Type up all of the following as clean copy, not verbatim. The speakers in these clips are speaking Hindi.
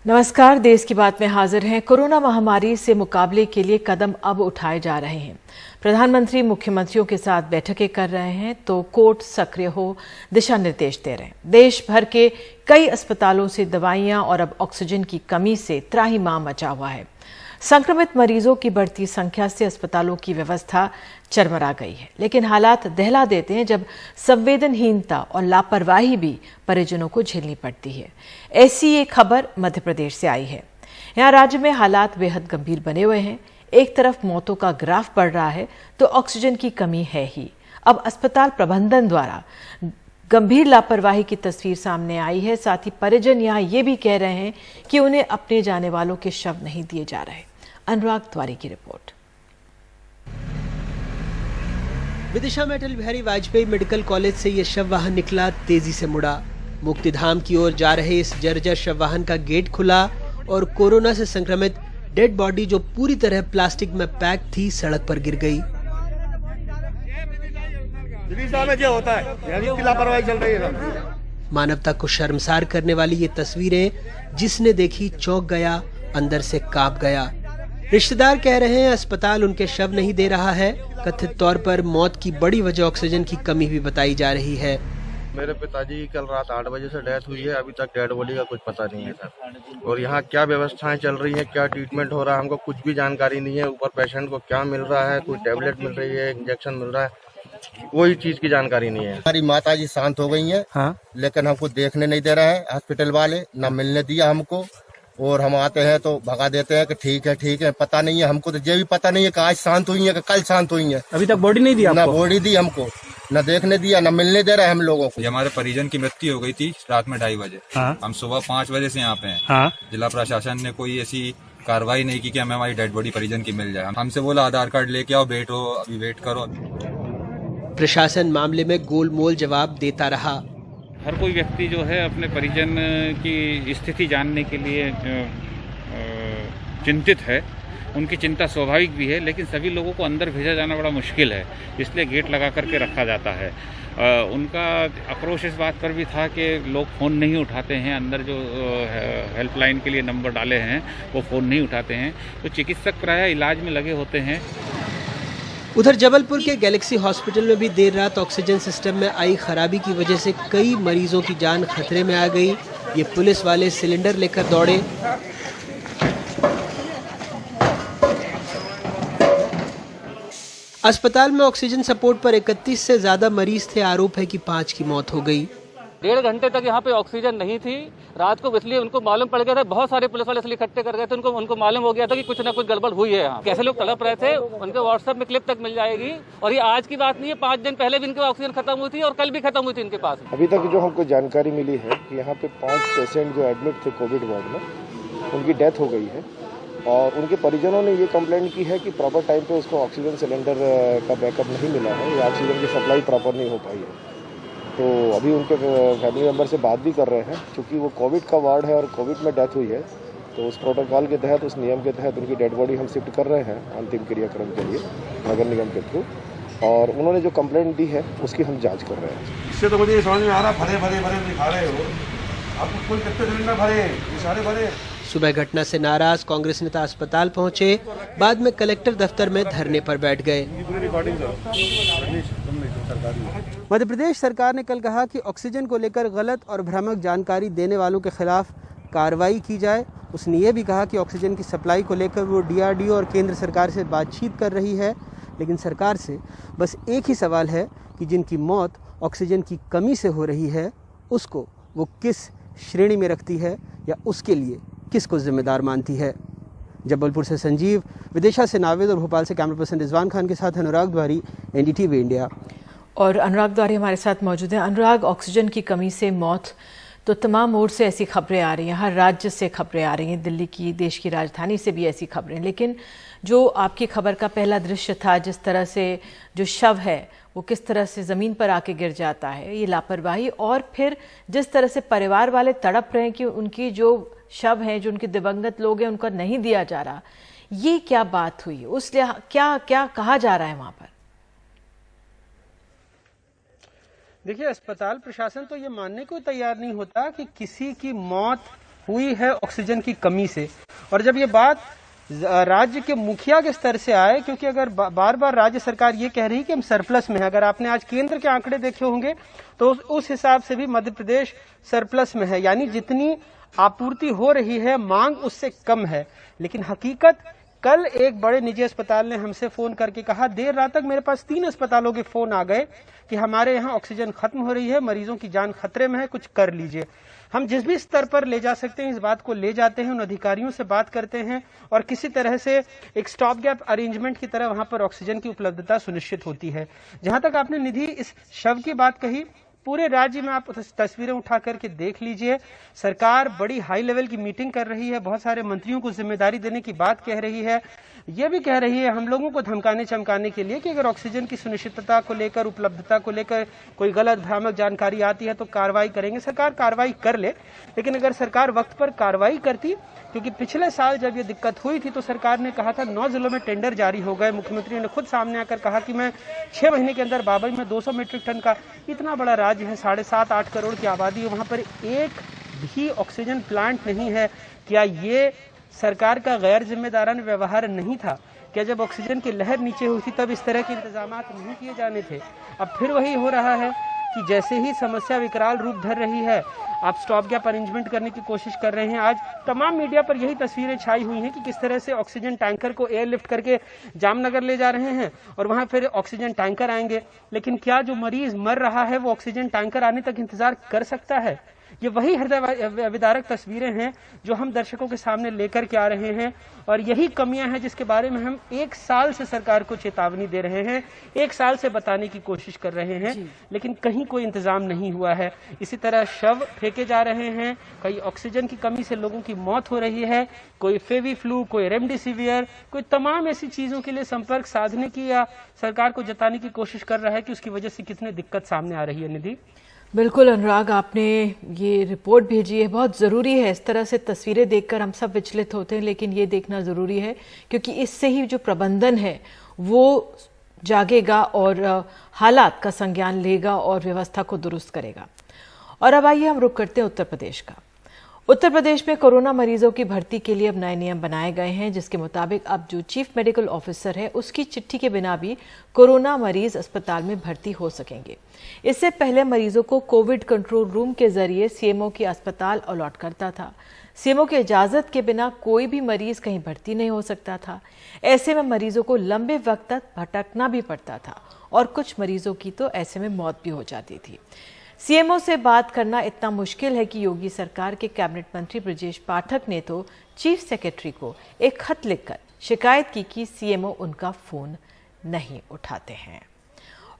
नमस्कार, देश की बात में हाजिर हैं। कोरोना महामारी से मुकाबले के लिए कदम अब उठाए जा रहे हैं। प्रधानमंत्री मुख्यमंत्रियों के साथ बैठकें कर रहे हैं तो कोर्ट सक्रिय हो दिशा निर्देश दे रहे हैं। देश भर के कई अस्पतालों से दवाइयां और अब ऑक्सीजन की कमी से त्राहिमाम मचा हुआ है। संक्रमित मरीजों की बढ़ती संख्या से अस्पतालों की व्यवस्था चरमरा गई है, लेकिन हालात दहला देते हैं जब संवेदनहीनता और लापरवाही भी परिजनों को झेलनी पड़ती है। ऐसी एक खबर मध्य प्रदेश से आई है। यहाँ राज्य में हालात बेहद गंभीर बने हुए हैं। एक तरफ मौतों का ग्राफ बढ़ रहा है तो ऑक्सीजन की कमी है ही। अब अस्पताल प्रबंधन द्वारा गंभीर लापरवाही की तस्वीर सामने आई है। साथ ही परिजन यहाँ ये भी कह रहे हैं कि उन्हें अपने जाने वालों के शव नहीं दिए जा रहे। अनुराग द्वारी की रिपोर्ट। विदिशा में अटल बिहारी वाजपेयी मेडिकल कॉलेज से ये शव वाहन निकला, तेजी से मुड़ा। मुक्तिधाम की ओर जा रहे इस जर्जर शव वाहन का गेट खुला और कोरोना से संक्रमित डेड बॉडी जो पूरी तरह प्लास्टिक में पैक थी, सड़क पर गिर गई। होता है, लापरवाही चल रही है। मानवता को शर्मसार करने वाली ये तस्वीरें जिसने देखी चौंक गया, अंदर से कांप गया। रिश्तेदार कह रहे हैं अस्पताल उनके शव नहीं दे रहा है। कथित तौर पर मौत की बड़ी वजह ऑक्सीजन की कमी भी बताई जा रही है। मेरे पिताजी की कल रात 8 बजे से डेथ हुई है, अभी तक डेड बॉडी का कुछ पता नहीं है सर। और यहाँ क्या व्यवस्थाएं चल रही है, क्या ट्रीटमेंट हो रहा है, हमको कुछ भी जानकारी नहीं है। ऊपर पेशेंट को क्या मिल रहा है, कोई टेबलेट मिल रही है, इंजेक्शन मिल रहा है, कोई चीज की जानकारी नहीं है। हमारी माता जी शांत हो गई हैं, हाँ? लेकिन हमको देखने नहीं दे रहे हैं हॉस्पिटल वाले, ना मिलने दिया हमको। और हम आते हैं तो भगा देते हैं कि ठीक है, पता नहीं है हमको। तो ये भी पता नहीं है कि आज शांत हुई है कि कल शांत हुई है। अभी तक बॉडी नहीं दिया, ना बॉडी दी हमको, न देखने दिया, न मिलने दे रहे हम लोगों को। हमारे परिजन की मृत्यु हो गई थी रात में 2:30 बजे। हाँ? हम सुबह 5 बजे से यहाँ पे हैं। हाँ? जिला प्रशासन ने कोई ऐसी कार्रवाई नहीं की कि हमें हमारी डेड बॉडी परिजन की मिल जाए। हमसे बोला आधार कार्ड लेके आओ, बैठो, अभी वेट करो। प्रशासन मामले में गोलमोल जवाब देता रहा। हर कोई व्यक्ति जो है अपने परिजन की स्थिति जानने के लिए चिंतित है। उनकी चिंता स्वाभाविक भी है, लेकिन सभी लोगों को अंदर भेजा जाना बड़ा मुश्किल है, इसलिए गेट लगा करके रखा जाता है। उनका आक्रोश इस बात पर भी था कि लोग फ़ोन नहीं उठाते हैं। अंदर जो हेल्पलाइन के लिए नंबर डाले हैं वो फ़ोन नहीं उठाते हैं, तो चिकित्सक प्रायः इलाज में लगे होते हैं। उधर जबलपुर के गैलेक्सी हॉस्पिटल में भी देर रात ऑक्सीजन सिस्टम में आई खराबी की वजह से कई मरीजों की जान खतरे में आ गई। ये पुलिस वाले सिलेंडर लेकर दौड़े। अस्पताल में ऑक्सीजन सपोर्ट पर 31 से ज्यादा मरीज थे। आरोप है कि 5 की मौत हो गई। 1.5 घंटे तक यहाँ पे ऑक्सीजन नहीं थी। रात को इसलिए उनको मालूम पड़ गया था, बहुत सारे पुलिस वाले इसलिए इकट्ठे कर गए थे, उनको मालूम हो गया था कि कुछ ना कुछ गड़बड़ हुई है। यहाँ कैसे लोग तड़प रहे थे, उनके व्हाट्सएप में क्लिप तक मिल जाएगी। और ये आज की बात नहीं है, 5 दिन पहले भी इनकी ऑक्सीजन खत्म हुई थी और कल भी खत्म हुई थी इनके पास। अभी तक जो हमको जानकारी मिली है कि यहाँ पे 5 पेशेंट जो एडमिट थे कोविड वार्ड में, उनकी डेथ हो गई है। और उनके परिजनों ने ये कंप्लेंट की है कि प्रॉपर टाइम पे उसको ऑक्सीजन सिलेंडर का बैकअप नहीं मिला है, या ऑक्सीजन की सप्लाई प्रॉपर नहीं हो पाई है। तो अभी उनके फैमिली मेम्बर से बात भी कर रहे हैं, क्योंकि वो कोविड का वार्ड है और कोविड में डेथ हुई है, तो उस प्रोटोकॉल के तहत, उस नियम के तहत उनकी डेड बॉडी हम शिफ्ट कर रहे हैं अंतिम क्रियाक्रम के लिए नगर निगम के थ्रू। और उन्होंने जो कंप्लेंट दी है उसकी हम जाँच कर रहे हैं। इससे तो मुझे समझ में आ रहा, भरे दिखा रहे हो आपको, कुल कितने सिलेंडर भरे, ये सारे भरे। सुबह घटना से नाराज कांग्रेस नेता अस्पताल पहुंचे, बाद में कलेक्टर दफ्तर में धरने पर बैठ गए। मध्य प्रदेश सरकार ने कल कहा कि ऑक्सीजन को लेकर गलत और भ्रामक जानकारी देने वालों के खिलाफ कार्रवाई की जाए। उसने ये भी कहा कि ऑक्सीजन की सप्लाई को लेकर वो DRDO और केंद्र सरकार से बातचीत कर रही है, लेकिन सरकार से बस एक ही सवाल है कि जिनकी मौत ऑक्सीजन की कमी से हो रही है, उसको वो किस श्रेणी में रखती है या उसके लिए किसको जिम्मेदार मानती है। जबलपुर से संजीव, विदिशा से नावेद और भोपाल से कैमरा पर्सन रिजवान खान के साथ अनुराग द्वारी, NDTV इंडिया। और अनुराग द्वारी हमारे साथ मौजूद हैं। अनुराग, ऑक्सीजन की कमी से मौत तो तमाम ओर से ऐसी खबरें आ रही हैं, हर राज्य से खबरें आ रही हैं, दिल्ली की, देश की राजधानी से भी ऐसी खबरें। लेकिन जो आपकी खबर का पहला दृश्य था, जिस तरह से जो शव है वो किस तरह से ज़मीन पर आके गिर जाता है, ये लापरवाही, और फिर जिस तरह से परिवार वाले तड़प रहे हैं कि उनकी जो शव हैं, जो उनके दिवंगत लोग हैं, उनका नहीं दिया जा रहा, ये क्या बात हुई? उस क्या क्या कहा जा रहा है वहाँ पर? देखिए, अस्पताल प्रशासन तो ये मानने को तैयार नहीं होता कि किसी की मौत हुई है ऑक्सीजन की कमी से। और जब ये बात राज्य के मुखिया के स्तर से आए, क्योंकि अगर बार बार राज्य सरकार ये कह रही है कि हम सरप्लस में है, अगर आपने आज केंद्र के आंकड़े देखे होंगे तो उस हिसाब से भी मध्य प्रदेश सरप्लस में है, यानी जितनी आपूर्ति हो रही है मांग उससे कम है। लेकिन हकीकत, कल एक बड़े निजी अस्पताल ने हमसे फोन करके कहा, देर रात तक मेरे पास 3 अस्पतालों के फोन आ गए कि हमारे यहाँ ऑक्सीजन खत्म हो रही है, मरीजों की जान खतरे में है, कुछ कर लीजिए। हम जिस भी स्तर पर ले जा सकते हैं इस बात को ले जाते हैं, उन अधिकारियों से बात करते हैं और किसी तरह से एक स्टॉप गैप अरेंजमेंट की तरह वहां पर ऑक्सीजन की उपलब्धता सुनिश्चित होती है। जहां तक आपने निधि इस शव की बात कही, पूरे राज्य में आप तस्वीरें उठा करके देख लीजिए। सरकार बड़ी हाई लेवल की मीटिंग कर रही है, बहुत सारे मंत्रियों को जिम्मेदारी देने की बात कह रही है, ये भी कह रही है हम लोगों को धमकाने चमकाने के लिए कि अगर ऑक्सीजन की सुनिश्चितता को लेकर, उपलब्धता को लेकर कोई गलत भ्रामक जानकारी आती है तो कार्रवाई करेंगे। सरकार कार्रवाई कर ले, लेकिन अगर सरकार वक्त पर कार्रवाई करती, क्योंकि पिछले साल जब ये दिक्कत हुई थी तो सरकार ने कहा था 9 जिलों में टेंडर जारी हो गए। मुख्यमंत्री ने खुद सामने आकर कहा कि मैं 6 महीने के अंदर बाबई में 200 मीट्रिक टन का, इतना बड़ा राज्य है, 7.5-8 करोड़ की आबादी है, वहां पर एक भी ऑक्सीजन प्लांट नहीं है। क्या ये सरकार का गैर जिम्मेदाराना व्यवहार नहीं था? क्या जब ऑक्सीजन की लहर नीचे हुई थी तब इस तरह के इंतजाम नहीं किए जाने थे? अब फिर वही हो रहा है कि जैसे ही समस्या विकराल रूप धर रही है, आप स्टॉप गैप अरेंजमेंट करने की कोशिश कर रहे हैं। आज तमाम मीडिया पर यही तस्वीरें छाई हुई हैं कि किस तरह से ऑक्सीजन टैंकर को एयरलिफ्ट करके जामनगर ले जा रहे हैं और वहां फिर ऑक्सीजन टैंकर आएंगे। लेकिन क्या जो मरीज मर रहा है वो ऑक्सीजन टैंकर आने तक इंतजार कर सकता है? ये वही हृदय विदारक तस्वीरें हैं जो हम दर्शकों के सामने लेकर के आ रहे हैं और यही कमियां हैं जिसके बारे में हम 1 साल से सरकार को चेतावनी दे रहे हैं, 1 साल से बताने की कोशिश कर रहे हैं, लेकिन कहीं कोई इंतजाम नहीं हुआ है। इसी तरह शव फेंके जा रहे हैं, कई ऑक्सीजन की कमी से लोगों की मौत हो रही है, कोई फेविफ्लू, कोई रेमडेसिवियर, कोई तमाम ऐसी चीजों के लिए संपर्क साधने की या सरकार को जताने की कोशिश कर रहा है कि उसकी वजह से कितनी दिक्कत सामने आ रही है। निधि, बिल्कुल अनुराग, आपने ये रिपोर्ट भेजी है, बहुत ज़रूरी है। इस तरह से तस्वीरें देखकर हम सब विचलित होते हैं, लेकिन ये देखना ज़रूरी है क्योंकि इससे ही जो प्रबंधन है वो जागेगा और हालात का संज्ञान लेगा और व्यवस्था को दुरुस्त करेगा। और अब आइए हम रुख करते हैं उत्तर प्रदेश का। उत्तर प्रदेश में कोरोना मरीजों की भर्ती के लिए अब नए नियम बनाए गए हैं, जिसके मुताबिक अब जो चीफ मेडिकल ऑफिसर है उसकी चिट्ठी के बिना भी कोरोना मरीज अस्पताल में भर्ती हो सकेंगे। इससे पहले मरीजों को कोविड कंट्रोल रूम के जरिए सीएमओ की अस्पताल अलॉट करता था। सीएमओ की इजाजत के बिना कोई भी मरीज कहीं भर्ती नहीं हो सकता था। ऐसे में मरीजों को लंबे वक्त तक भटकना भी पड़ता था और कुछ मरीजों की तो ऐसे में मौत भी हो जाती थी। सीएमओ से बात करना इतना मुश्किल है कि योगी सरकार के कैबिनेट मंत्री ब्रजेश पाठक ने तो चीफ सेक्रेटरी को एक खत लिखकर शिकायत की कि सीएमओ उनका फोन नहीं उठाते हैं।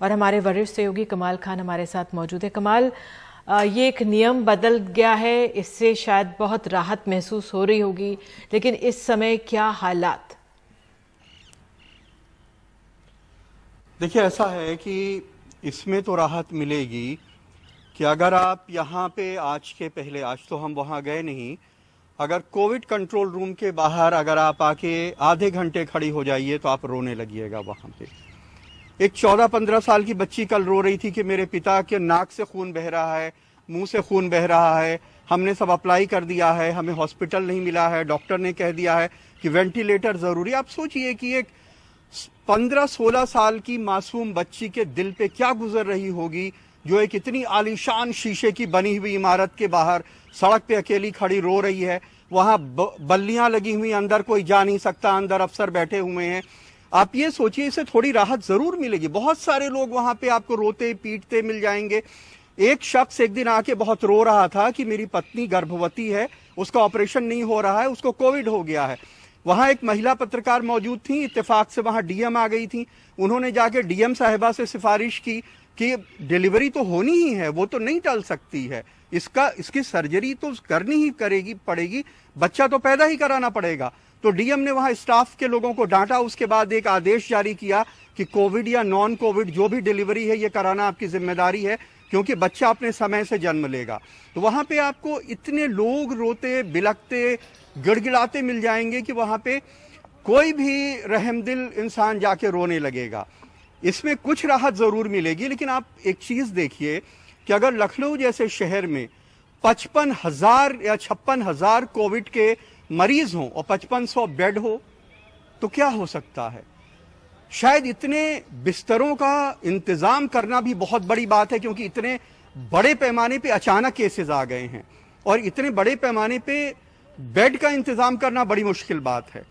और हमारे वरिष्ठ सहयोगी कमाल खान हमारे साथ मौजूद है। कमाल, ये एक नियम बदल गया है, इससे शायद बहुत राहत महसूस हो रही होगी, लेकिन इस समय क्या हालात? देखिए, ऐसा है कि इसमें तो राहत मिलेगी कि अगर आप यहाँ पे आज तो हम वहाँ गए नहीं, अगर कोविड कंट्रोल रूम के बाहर अगर आप आके आधे घंटे खड़ी हो जाइए तो आप रोने लगिएगा। वहाँ पे एक 14-15 साल की बच्ची कल रो रही थी कि मेरे पिता के नाक से खून बह रहा है, मुंह से खून बह रहा है, हमने सब अप्लाई कर दिया है, हमें हॉस्पिटल नहीं मिला है, डॉक्टर ने कह दिया है कि वेंटिलेटर जरूरी। आप सोचिए कि एक 15-16 साल की मासूम बच्ची के दिल पे क्या गुजर रही होगी, जो एक इतनी आलीशान शीशे की बनी हुई इमारत के बाहर सड़क पे अकेली खड़ी रो रही है। वहां बल्लियां लगी हुई, अंदर कोई जा नहीं सकता, अंदर अफसर बैठे हुए हैं। आप ये सोचिए, इससे थोड़ी राहत जरूर मिलेगी। बहुत सारे लोग वहां पे आपको रोते पीटते मिल जाएंगे। एक शख्स एक दिन आके बहुत रो रहा था कि मेरी पत्नी गर्भवती है, उसका ऑपरेशन नहीं हो रहा है, उसको कोविड हो गया है। वहां एक महिला पत्रकार मौजूद थी, इत्तेफाक से वहां डीएम आ गई थी। उन्होंने जाके डीएम साहिबा से सिफारिश की कि डिलीवरी तो होनी ही है, वो तो नहीं टल सकती है, इसकी सर्जरी तो करनी ही पड़ेगी, बच्चा तो पैदा ही कराना पड़ेगा। तो डीएम ने वहां स्टाफ के लोगों को डांटा। उसके बाद एक आदेश जारी किया कि कोविड या नॉन कोविड जो भी डिलीवरी है ये कराना आपकी जिम्मेदारी है, क्योंकि बच्चा अपने समय से जन्म लेगा। तो वहां पे आपको इतने लोग रोते बिलखते गिड़गिड़ाते मिल जाएंगे कि वहां पे कोई भी रहमदिल इंसान जाके रोने लगेगा। इसमें कुछ राहत जरूर मिलेगी, लेकिन आप एक चीज देखिए कि अगर लखनऊ जैसे शहर में 55,000 या 56,000 कोविड के मरीज हों और 5500 बेड हो तो क्या हो सकता है। शायद इतने बिस्तरों का इंतजाम करना भी बहुत बड़ी बात है, क्योंकि इतने बड़े पैमाने पे अचानक केसेस आ गए हैं और इतने बड़े पैमाने पे बेड का इंतजाम करना बड़ी मुश्किल बात है।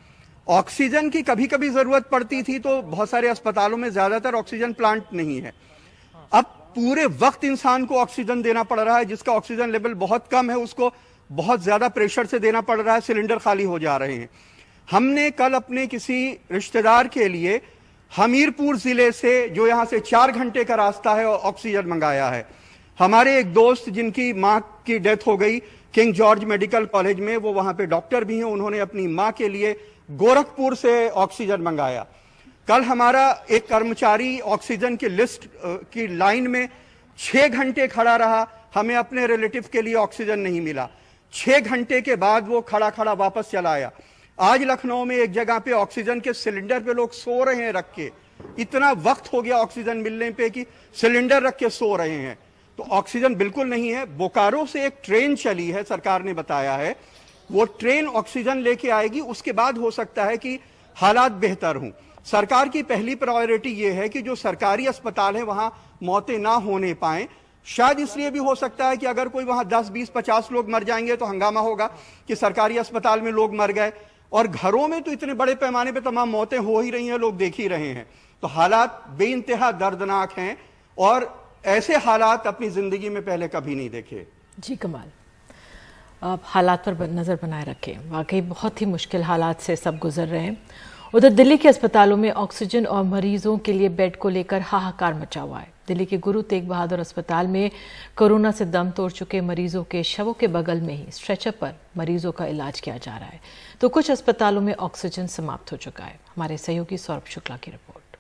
ऑक्सीजन की कभी कभी जरूरत पड़ती थी तो बहुत सारे अस्पतालों में ज्यादातर ऑक्सीजन प्लांट नहीं है। अब पूरे वक्त इंसान को ऑक्सीजन देना पड़ रहा है, जिसका ऑक्सीजन लेवल बहुत कम है उसको बहुत ज्यादा प्रेशर से देना पड़ रहा है, सिलेंडर खाली हो जा रहे हैं। हमने कल अपने किसी रिश्तेदार के लिए हमीरपुर जिले से, जो यहां से 4 घंटे का रास्ता है, ऑक्सीजन मंगाया है। हमारे एक दोस्त जिनकी मां की डेथ हो गई किंग जॉर्ज मेडिकल कॉलेज में, वो वहां पे डॉक्टर भी हैं, उन्होंने अपनी मां के लिए गोरखपुर से ऑक्सीजन मंगाया। कल हमारा एक कर्मचारी ऑक्सीजन की लिस्ट की लाइन में 6 घंटे खड़ा रहा, हमें अपने रिलेटिव के लिए ऑक्सीजन नहीं मिला। 6 घंटे के बाद वो खड़ा खड़ा वापस चला आया। आज लखनऊ में एक जगह पे ऑक्सीजन के सिलेंडर पे लोग सो रहे हैं रख के, इतना वक्त हो गया ऑक्सीजन मिलने पे कि सिलेंडर रख के सो रहे हैं। तो ऑक्सीजन बिल्कुल नहीं है। बोकारो से एक ट्रेन चली है, सरकार ने बताया है, वो ट्रेन ऑक्सीजन लेके आएगी, उसके बाद हो सकता है कि हालात बेहतर हों। सरकार की पहली प्रायोरिटी ये है कि जो सरकारी अस्पताल है वहां मौतें ना होने पाए। शायद इसलिए भी हो सकता है कि अगर कोई वहां 10, 20, 50 लोग मर जाएंगे तो हंगामा होगा कि सरकारी अस्पताल में लोग मर गए, और घरों में तो इतने बड़े पैमाने पे तमाम मौतें हो ही रही हैं, लोग देख ही रहे हैं। तो हालात बेइंतहा दर्दनाक हैं और ऐसे हालात अपनी जिंदगी में पहले कभी नहीं देखे। जी कमाल, आप हालात पर नज़र बनाए रखें। वाकई बहुत ही मुश्किल हालात से सब गुजर रहे हैं। उधर दिल्ली के अस्पतालों में ऑक्सीजन और मरीजों के लिए बेड को लेकर हाहाकार मचा हुआ है। दिल्ली के गुरु तेग बहादुर अस्पताल में कोरोना से दम तोड़ चुके मरीजों के शवों के बगल में ही स्ट्रेचर पर मरीजों का इलाज किया जा रहा है, तो कुछ अस्पतालों में ऑक्सीजन समाप्त हो चुका है। हमारे सहयोगी सौरभ शुक्ला की रिपोर्ट।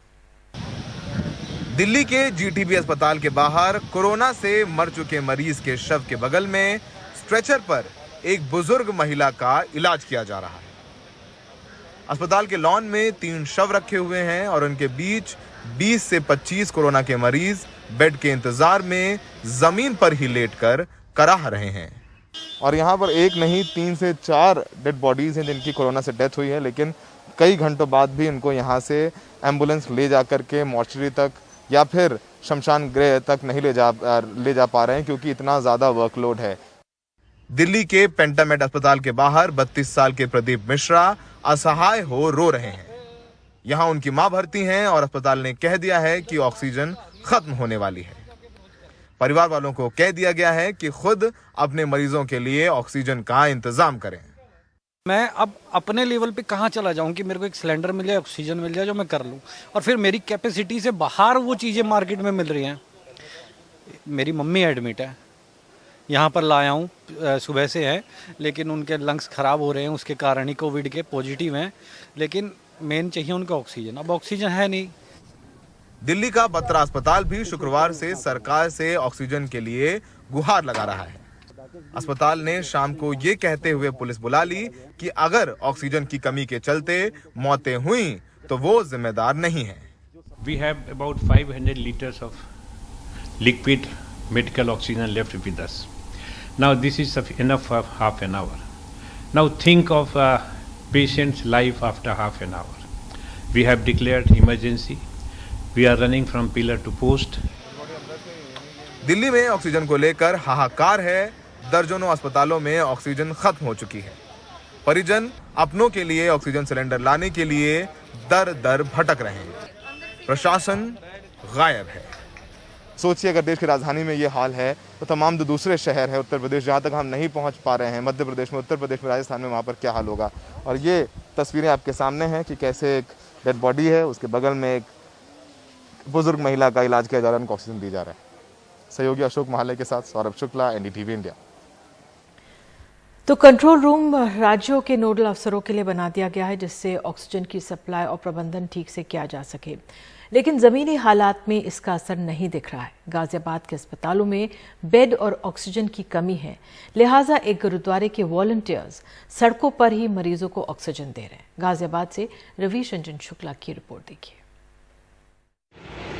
दिल्ली के जीटीबी अस्पताल के बाहर कोरोना से मर चुके मरीज के शव के बगल में स्ट्रेचर पर एक बुजुर्ग महिला का इलाज किया जा रहा है। अस्पताल के लॉन में 3 शव रखे हुए हैं और उनके बीच 20 से 25 कोरोना के मरीज बेड के इंतजार में जमीन पर ही लेटकर कराह रहे हैं। और यहाँ पर एक नहीं 3 से 4 डेड बॉडीज हैं जिनकी कोरोना से डेथ हुई है, लेकिन कई घंटों बाद भी इनको यहाँ से एम्बुलेंस ले जा करके मॉर्चरी तक या फिर शमशान गृह तक नहीं ले जा पा रहे हैं, क्योंकि इतना ज़्यादा वर्कलोड है। दिल्ली के पेंटामेड अस्पताल के बाहर 32 साल के प्रदीप मिश्रा असहाय हो रो रहे हैं। यहाँ उनकी मां भर्ती हैं और अस्पताल ने कह दिया है कि ऑक्सीजन खत्म होने वाली है। परिवार वालों को कह दिया गया है कि खुद अपने मरीजों के लिए ऑक्सीजन का इंतजाम करें। मैं अब अपने लेवल पे कहाँ चला जाऊँ कि मेरे को एक सिलेंडर मिल जाए, ऑक्सीजन मिल जाए जो मैं कर लूँ, और फिर मेरी कैपेसिटी से बाहर वो चीज़ें मार्केट में मिल रही हैं। मेरी मम्मी एडमिट है, यहाँ पर लाया हूँ, सुबह से है, लेकिन उनके लंग्स ख़राब हो रहे हैं, उसके कारण ही कोविड के पॉजिटिव हैं, लेकिन मेन चाहिए उनको ऑक्सीजन। अब ऑक्सीजन है नहीं। दिल्ली का बत्रा अस्पताल भी शुक्रवार से सरकार से ऑक्सीजन के लिए गुहार लगा रहा है। अस्पताल ने शाम को ये कहते हुए पुलिस बुला ली कि अगर ऑक्सीजन की कमी के चलते मौतें हुई तो वो जिम्मेदार नहीं है। We have about 500 liters of liquid medical oxygen left with us. Now this is enough for half an hour. Now think of a patient's life after half an hour. We have declared emergency. We are running from pillar to post. Delhi में ऑक्सीजन को लेकर हाहाकार है। दर्जनों अस्पतालों में ऑक्सीजन खत्म हो चुकी है। परिजन अपनों के लिए ऑक्सीजन सिलेंडर लाने के लिए दर दर भटक रहे हैं। प्रशासन गायब है। सोचिए अगर देश की राजधानी में ये हाल है तो तमाम जो दूसरे शहर है उत्तर प्रदेश, जहाँ तक हम नहीं पहुँच पा रहे हैं, मध्य प्रदेश में, उत्तर प्रदेश में, राजस्थान में, वहाँ पर क्या हाल होगा। और ये तस्वीरें आपके सामने हैं कि कैसे एक डेड बॉडी है, उसके बगल में एक बुजुर्ग महिला का इलाज किया जा रहा है, उनको ऑक्सीजन दी जा रहा है। सहयोगी अशोक महाले के साथ सौरभ शुक्ला, एनडीटीवी इंडिया। तो कंट्रोल रूम राज्यों के नोडल अफसरों के लिए बना दिया गया है, जिससे ऑक्सीजन की सप्लाई और प्रबंधन ठीक से किया जा सके, लेकिन जमीनी हालात में इसका असर नहीं दिख रहा है। गाजियाबाद के अस्पतालों में बेड और ऑक्सीजन की कमी है, लिहाजा एक गुरुद्वारे के वॉलंटियर्स सड़कों पर ही मरीजों को ऑक्सीजन दे रहे हैं। गाजियाबाद से रवीश रंजन शुक्ला की रिपोर्ट देखिए।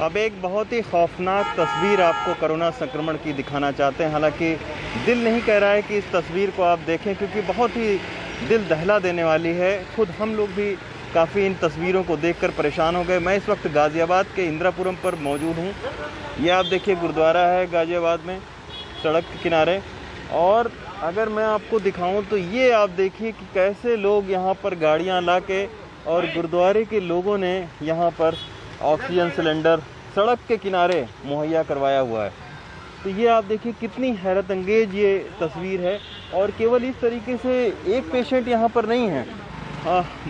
अब एक बहुत ही खौफनाक तस्वीर आपको कोरोना संक्रमण की दिखाना चाहते हैं। हालांकि दिल नहीं कह रहा है कि इस तस्वीर को आप देखें, क्योंकि बहुत ही दिल दहला देने वाली है। खुद हम लोग भी काफ़ी इन तस्वीरों को देखकर परेशान हो गए। मैं इस वक्त गाज़ियाबाद के इंदिरापुरम पर मौजूद हूँ। ये आप देखिए गुरुद्वारा है गाज़ियाबाद में, सड़क के किनारे। और अगर मैं आपको दिखाऊं तो ये आप देखिए कि कैसे लोग यहाँ पर गाड़ियाँ ला के, और गुरुद्वारे के लोगों ने यहाँ पर ऑक्सीजन सिलेंडर सड़क के किनारे मुहैया करवाया हुआ है। तो ये आप देखिए कितनी हैरत अंगेज ये तस्वीर है। और केवल इस तरीके से एक पेशेंट यहाँ पर नहीं है,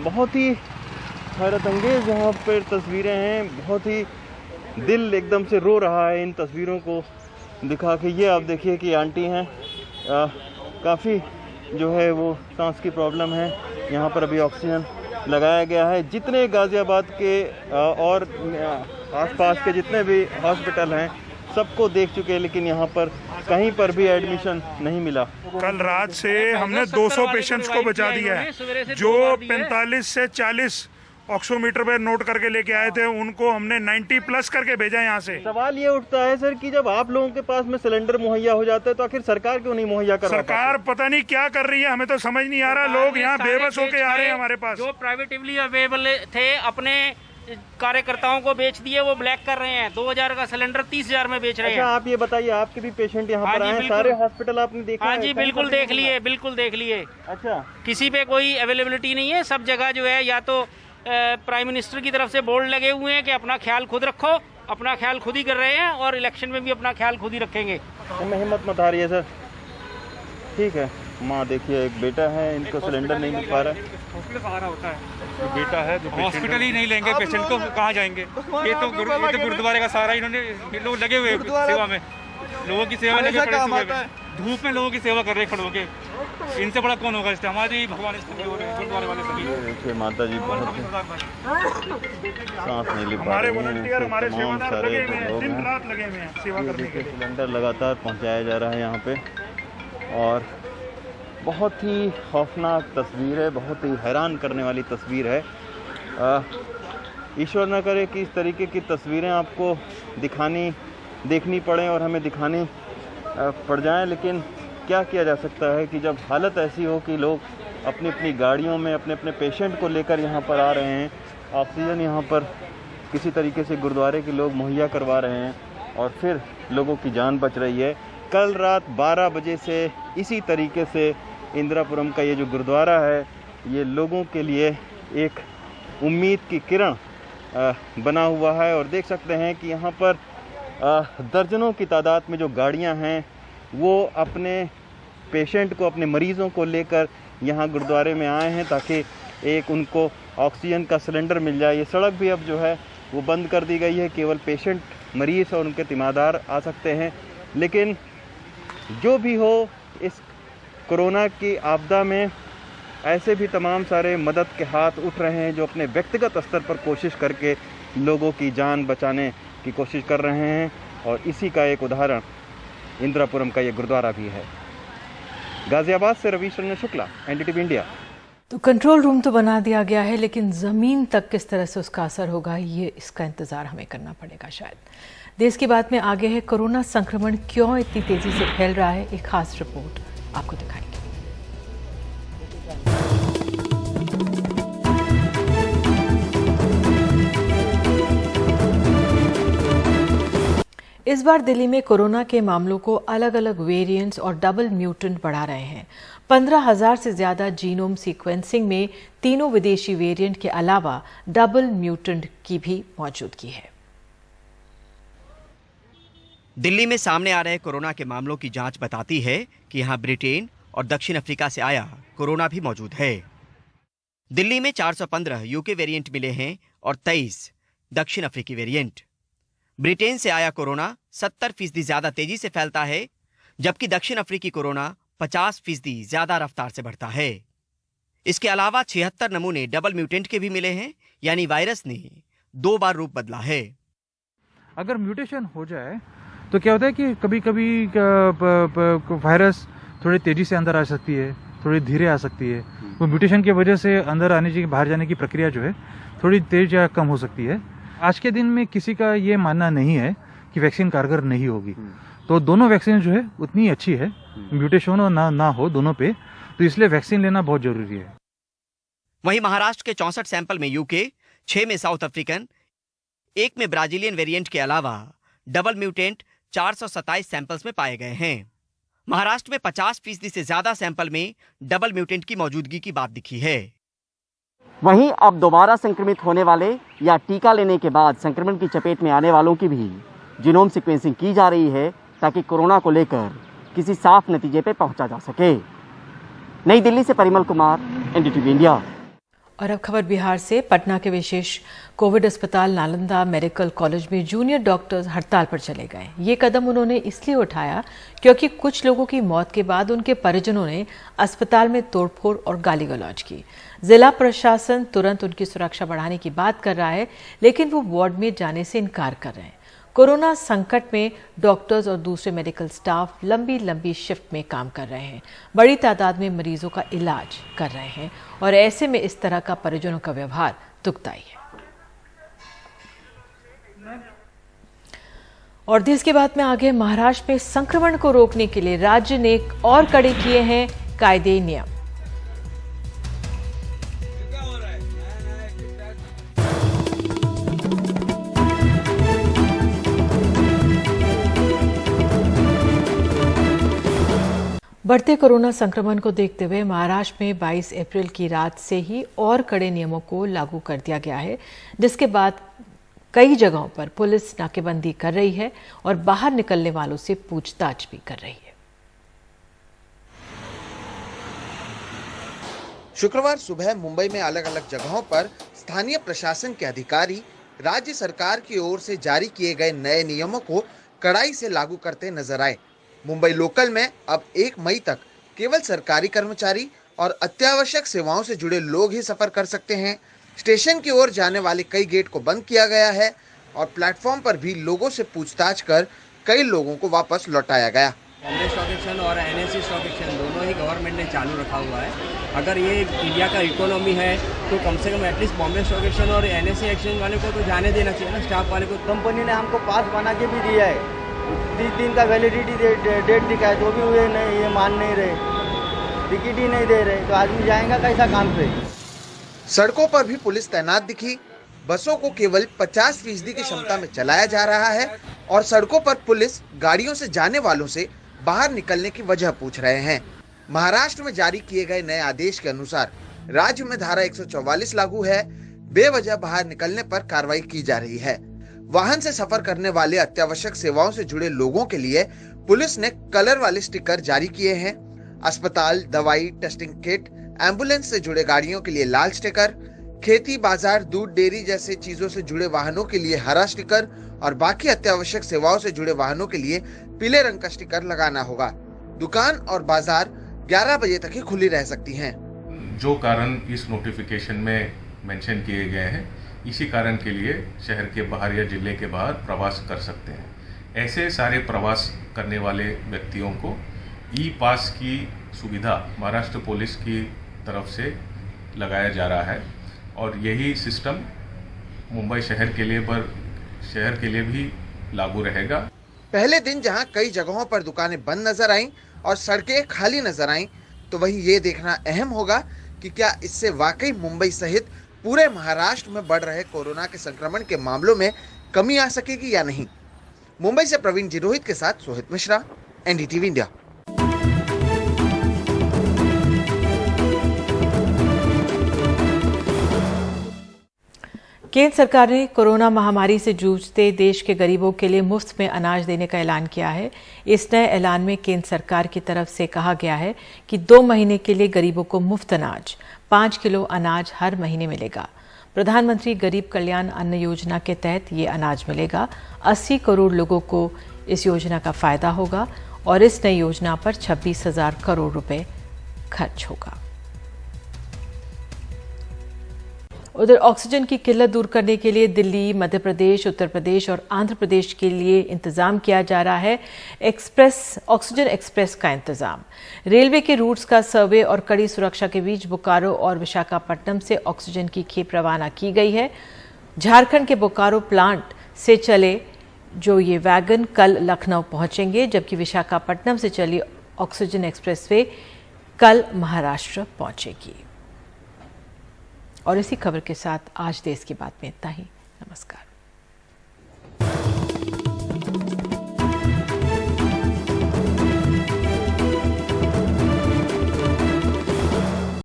बहुत ही हैरत अंगेज यहाँ पर तस्वीरें हैं। बहुत ही दिल एकदम से रो रहा है इन तस्वीरों को दिखा के। ये आप देखिए कि आंटी हैं, काफ़ी जो है वो सांस की प्रॉब्लम है। यहाँ पर अभी ऑक्सीजन लगाया गया है। जितने गाज़ियाबाद के और आसपास के जितने भी हॉस्पिटल हैं सबको देख चुके हैं, लेकिन यहाँ पर कहीं पर भी एडमिशन नहीं मिला। कल रात से हमने 200 पेशेंट्स को बचा दिया है। जो 45 से 40 ऑक्सीमीटर पे नोट करके लेके आए थे उनको हमने 90 प्लस करके भेजा यहाँ से। सवाल ये उठता है सर कि जब आप लोगों के पास में सिलेंडर मुहैया हो जाता है तो आखिर सरकार क्यों नहीं मुहैया कर रही है? सरकार पता नहीं क्या कर रही है, हमें तो समझ नहीं आ रहा। लोग यहाँ बेबस होके आ रहे हैं हमारे पास। जो प्राइवेटली अवेलेबल थे अपने कार्यकर्ताओं को बेच दिए, वो ब्लैक कर रहे हैं। 2000 का सिलेंडर 30,000 में बेच रहे हैं। अच्छा, आप ये बताइए, आपके भी पेशेंट यहाँ पर आए हैं? सारे हॉस्पिटल आपने देखा? हाँ जी, बिल्कुल देख लिए, बिल्कुल देख लिए। अच्छा, किसी पे कोई अवेलेबिलिटी नहीं है। सब जगह जो है या तो प्राइम मिनिस्टर की तरफ से बोर्ड लगे हुए हैं कि अपना ख्याल खुद रखो, अपना ख्याल खुद ही कर रहे हैं, और इलेक्शन में भी अपना ख्याल खुद ही रखेंगे। हमें हिम्मत मत हारिए सर। ठीक है। माँ देखिए, एक बेटा है, इनको सिलेंडर नहीं मिल पा रहा है। सहारा होता है, बेटा है जो हॉस्पिटल ही नहीं लेंगे पेशेंट को, कहाँ जाएंगे? ये तो गुरुद्वारे का सहारा, इन्होंने लोग लगे हुए सेवा में, लोगों की सेवा लगे पड़े, धूप में लोगों की सेवा कर रहे खड़े होके। इनसे बड़ा कौन होगा? हमारे भगवान गुरुद्वारे वाले सभी। देखिए माता जी बहुत सांस नहीं ले पा हमारे रहे वॉलंटियर, हमारे सेवादार लगे हुए हैं, लोग दिन हैं। रात लगे हुए हैं सेवा करने के लिए। सिलेंडर लगातार पहुंचाया जा रहा है यहाँ पे, और बहुत ही खौफनाक तस्वीर है, बहुत ही हैरान करने वाली तस्वीर है। ईश्वर न करे कि इस तरीके की तस्वीरें आपको देखनी पड़े और हमें दिखानी पड़ जाएं, लेकिन क्या किया जा सकता है कि जब हालत ऐसी हो कि लोग अपनी अपनी गाड़ियों में अपने अपने पेशेंट को लेकर यहाँ पर आ रहे हैं, ऑक्सीजन यहाँ पर किसी तरीके से गुरुद्वारे के लोग मुहैया करवा रहे हैं, और फिर लोगों की जान बच रही है। कल रात 12 बजे से इसी तरीके से इंदिरापुरम का ये जो गुरुद्वारा है, ये लोगों के लिए एक उम्मीद की किरण बना हुआ है। और देख सकते हैं कि यहाँ पर दर्जनों की तादाद में जो गाड़ियाँ हैं वो अपने पेशेंट को, अपने मरीज़ों को लेकर यहाँ गुरुद्वारे में आए हैं ताकि एक उनको ऑक्सीजन का सिलेंडर मिल जाए। ये सड़क भी अब जो है वो बंद कर दी गई है, केवल पेशेंट, मरीज़ और उनके तीमारदार आ सकते हैं। लेकिन जो भी हो, इस कोरोना की आपदा में ऐसे भी तमाम सारे मदद के हाथ उठ रहे हैं जो अपने व्यक्तिगत स्तर पर कोशिश करके लोगों की जान बचाने की कोशिश कर रहे हैं, और इसी का एक उदाहरण इंदिरापुरम का ये गुरुद्वारा भी है। गाजियाबाद से रविश रंजन शुक्ला, एनडीटीवी इंडिया। तो कंट्रोल रूम तो बना दिया गया है, लेकिन ज़मीन तक किस तरह से उसका असर होगा, ये इसका इंतज़ार हमें करना पड़ेगा। शायद देश की बात में आगे है, कोरोना संक्रमण क्यों इतनी तेज़ी से फैल रहा है, एक खास रिपोर्ट आपको दिखाएंगे। इस बार दिल्ली में कोरोना के मामलों को अलग अलग वेरिएंट्स और डबल म्यूटेंट बढ़ा रहे हैं। 15,000 से ज्यादा जीनोम सीक्वेंसिंग में तीनों विदेशी वेरिएंट के अलावा डबल म्यूटेंट की भी मौजूदगी है। दिल्ली में सामने आ रहे कोरोना के मामलों की जांच बताती है कि यहां ब्रिटेन और दक्षिण अफ्रीका से आया कोरोना भी मौजूद है। दिल्ली में 415 यूके वेरिएंट मिले हैं और 23 दक्षिण अफ्रीकी वेरिएंट। ब्रिटेन से आया कोरोना 70% ज्यादा तेजी से फैलता है, जबकि दक्षिण अफ्रीकी कोरोना 50% ज्यादा रफ्तार से बढ़ता है। इसके अलावा 76 नमूने डबल म्यूटेंट के भी मिले हैं, यानी वायरस ने 2 बार रूप बदला है। अगर म्यूटेशन हो जाए तो क्या होता है कि कभी कभी वायरस थोड़ी तेजी से अंदर आ सकती है, थोड़ी धीरे आ सकती है। वो म्यूटेशन की वजह से अंदर आने की, बाहर जाने की प्रक्रिया जो है थोड़ी तेज या कम हो सकती है। आज के दिन में किसी का ये मानना नहीं है कि वैक्सीन कारगर नहीं होगी, तो दोनों वैक्सीन जो है उतनी अच्छी है, म्यूटेशन हो ना हो दोनों पे, तो इसलिए वैक्सीन लेना बहुत जरूरी है। वहीं महाराष्ट्र के 64 सैंपल में यूके, 6 में साउथ अफ्रीकन, 1 में ब्राजीलियन वेरिएंट के अलावा डबल म्यूटेंट 427 सैंपल्स में पाए गए हैं। महाराष्ट्र में 50% से ज्यादा सैंपल में डबल म्यूटेंट की मौजूदगी की बात दिखी है। वहीं अब दोबारा संक्रमित होने वाले या टीका लेने के बाद संक्रमण की चपेट में आने वालों की भी जीनोम सीक्वेंसिंग की जा रही है, ताकि कोरोना को लेकर किसी साफ नतीजे पे पहुंचा जा सके। नई दिल्ली से परिमल कुमार, एनडीटीवी इंडिया। और अब खबर बिहार से। पटना के विशेष कोविड अस्पताल नालंदा मेडिकल कॉलेज में जूनियर डॉक्टर्स हड़ताल पर चले गए। ये कदम उन्होंने इसलिए उठाया क्योंकि कुछ लोगों की मौत के बाद उनके परिजनों ने अस्पताल में तोड़फोड़ और गाली गलौज की। जिला प्रशासन तुरंत उनकी सुरक्षा बढ़ाने की बात कर रहा है, लेकिन वो वार्ड में जाने से इनकार कर रहे हैं। कोरोना संकट में डॉक्टर्स और दूसरे मेडिकल स्टाफ लंबी शिफ्ट में काम कर रहे हैं, बड़ी तादाद में मरीजों का इलाज कर रहे हैं और ऐसे में इस तरह का परिजनों का व्यवहार दुखदाई है। और देश की बात में आगे, महाराष्ट्र में संक्रमण को रोकने के लिए राज्य ने और कड़े किए हैं कायदे नियम। बढ़ते कोरोना संक्रमण को देखते हुए महाराष्ट्र में 22 अप्रैल की रात से ही और कड़े नियमों को लागू कर दिया गया है, जिसके बाद कई जगहों पर पुलिस नाकेबंदी कर रही है और बाहर निकलने वालों से पूछताछ भी कर रही है। शुक्रवार सुबह मुंबई में अलग अलग जगहों पर स्थानीय प्रशासन के अधिकारी राज्य सरकार की ओर से जारी किए गए नए नियमों को कड़ाई से लागू करते नजर आए। मुंबई लोकल में अब 1 मई तक केवल सरकारी कर्मचारी और अत्यावश्यक सेवाओं से जुड़े लोग ही सफर कर सकते हैं। स्टेशन की ओर जाने वाले कई गेट को बंद किया गया है और प्लेटफॉर्म पर भी लोगों से पूछताछ कर कई लोगों को वापस लौटाया गया। बॉम्बे स्टॉक एक्सचेंज और एनएससी स्टॉक एक्सचेंज दोनों ही गवर्नमेंट ने चालू रखा हुआ है। अगर ये इंडिया का इकोनॉमी है तो कम से कम एटलीस्ट बॉम्बे स्टॉक एक्सचेंज और एनएससी एक्सचेंज वाले को तो जाने देना चाहिए ना, स्टाफ वाले को। कंपनी ने हमको पास बना के भी दिया है, 30 दिन का वैलिडिटी डेट दिखा है, तो भी हुए नहीं, ये मान नहीं रहे, टिकट ही नहीं दे रहे, तो आदमी जाएगा कैसा काम पे। सड़कों पर भी पुलिस तैनात दिखी। बसों को केवल 50% की क्षमता में चलाया जा रहा है और सड़कों पर पुलिस गाड़ियों से जाने वालों से बाहर निकलने की वजह पूछ रहे हैं। महाराष्ट्र में जारी किए गए नए आदेश के अनुसार राज्य में धारा 144 लागू है। बेवजह बाहर निकलने पर कार्रवाई की जा रही है। वाहन से सफर करने वाले अत्यावश्यक सेवाओं से जुड़े लोगों के लिए पुलिस ने कलर वाले स्टिकर जारी किए हैं। अस्पताल, दवाई, टेस्टिंग किट, एम्बुलेंस से जुड़े गाड़ियों के लिए लाल स्टिकर, खेती, बाजार, दूध, डेयरी जैसे चीजों से जुड़े वाहनों के लिए हरा स्टिकर और बाकी अत्यावश्यक सेवाओं से जुड़े वाहनों के लिए पीले रंग का स्टिकर लगाना होगा। दुकान और बाजार 11 बजे तक ही खुली रह सकती हैं। जो कारण इस नोटिफिकेशन में मेंशन किए गए हैं, इसी कारण के लिए शहर के बाहर या जिले के बाहर प्रवास कर सकते हैं। ऐसे सारे प्रवास करने वाले व्यक्तियों को ई पास की सुविधा महाराष्ट्र पुलिस की तरफ से लगाया जा रहा है और यही सिस्टम मुंबई शहर के लिए भी लागू रहेगा। पहले दिन जहां कई जगहों पर दुकानें बंद नजर आईं और सड़कें खाली नजर आईं, तो वहीं ये देखना अहम होगा कि क्या इससे वाकई मुंबई सहित पूरे महाराष्ट्र में बढ़ रहे कोरोना के संक्रमण के मामलों में कमी आ सकेगी या नहीं। मुंबई से प्रवीण जिरोहित के साथ सोहित मिश्रा, एनडीटीवी इंडिया। केंद्र सरकार ने कोरोना महामारी से जूझते देश के गरीबों के लिए मुफ्त में अनाज देने का ऐलान किया है। इस नए ऐलान में केंद्र सरकार की तरफ से कहा गया है कि 2 महीने के लिए गरीबों को मुफ्त अनाज 5 किलो अनाज हर महीने मिलेगा। प्रधानमंत्री गरीब कल्याण अन्न योजना के तहत ये अनाज मिलेगा। 80 करोड़ लोगों को इस योजना का फायदा होगा और इस नई योजना पर 26,000 करोड़ रुपए खर्च होगा। उधर ऑक्सीजन की किल्लत दूर करने के लिए दिल्ली, मध्य प्रदेश, उत्तर प्रदेश और आंध्र प्रदेश के लिए इंतजाम किया जा रहा है ऑक्सीजन एक्सप्रेस का इंतजाम। रेलवे के रूट्स का सर्वे और कड़ी सुरक्षा के बीच बोकारो और विशाखापट्टनम से ऑक्सीजन की खेप रवाना की गई है। झारखंड के बोकारो प्लांट से चले जो ये वैगन कल लखनऊ पहुंचेंगे, जबकि विशाखापट्टनम से चली ऑक्सीजन एक्सप्रेसवे कल महाराष्ट्र पहुंचेगी। और इसी खबर के साथ आज देश की बात में इतना ही। नमस्कार।